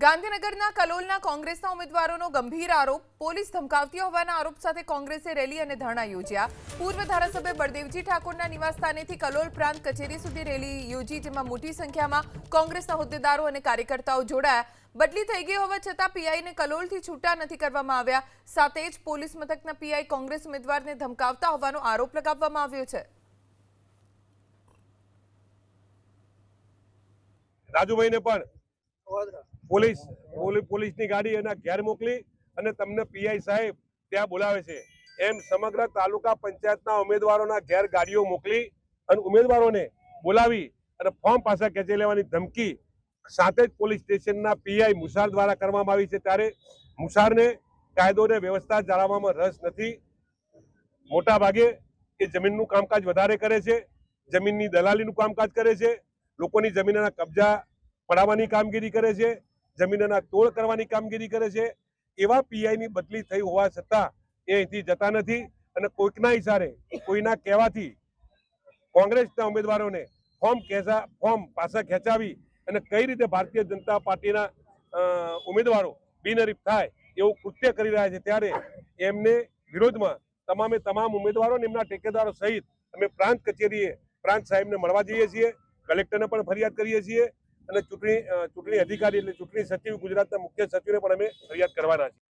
ગાંધીનગરના કલોલના કોંગ્રેસના ઉમેદવારોનો ગંભીર આરોપ, પોલીસ ધમકાવતી હોવાના આરોપ સાથે કોંગ્રેસે રેલી અને ધરણા યોજ્યા। પૂર્વ ધારાસભ્ય બળદેવજી ઠાકોરના નિવાસસ્થાનેથી કલોલ પ્રાંત કચેરી સુધી રેલી યોજી, જેમાં મોટી સંખ્યામાં કોંગ્રેસના હોદ્દેદારો અને કાર્યકર્તાઓ જોડાયા। બદલી થઈ ગઈ હોવા છતાં પીઆઈને કલોલથી છૂટા નથી કરવામાં આવ્યા। સાથે જ પોલીસ મથકના પીઆઈ કોંગ્રેસ ઉમેદવારને ધમકાવતા હોવાનો આરોપ લગાવવામાં આવ્યો છે। રાજુભાઈને પણ પોલીસની ગાડી એના ઘેર મોકલી અને તમને પીઆઈ સાહેબ ત્યાં બોલાવે છે એમ સમગ્ર તાલુકા પંચાયતના ઉમેદવારોના ઘેર ગાડીઓ મોકલી અને ઉમેદવારોને બોલાવી અને ફોર્મ પાછા ખેંચી લેવાની ધમકી સાથે જ પોલીસ સ્ટેશનના પીઆઈ મુસાર દ્વારા કરવામાં આવી છે। ત્યારે મુસારને કાયદો અને વ્યવસ્થા જાળવવામાં રસ નથી। મોટા ભાગે એ જમીનનું કામકાજ વધારે કરે છે, જમીનની દલાલીનું કામકાજ કરે છે, લોકોની જમીનના કબજા પડાવવાની કામગીરી કરે છે, જમીનના તોડ કરવાની કામગીરી કરે છે। એવા પીઆઈની બદલી થઈ હોવા છતાં એ અહીંથી જતા નથી અને કોઈકના ઈશારે કોઈના કહેવાથી કોંગ્રેસના ઉમેદવારોને ફોર્મ પાછા ખેંચાવી અને કઈ રીતે ભારતીય જનતા પાર્ટીના ઉમેદવારો બિનહરીફ થાય એવું કૃત્ય કરી રહ્યા છે। ત્યારે એમને વિરોધમાં તમામ ઉમેદવારો અને એમના ટેકેદારો સહિત અમે પ્રાંત કચેરીએ પ્રાંત સાહેબને મળવા જઈએ છીએ, કલેક્ટરને પણ ફરિયાદ કરીએ છીએ અને ચૂંટણી અધિકારી એટલે ચૂંટણી સચિવ ગુજરાતના મુખ્ય સચિવને પણ અમે ફરિયાદ કરવાના છીએ।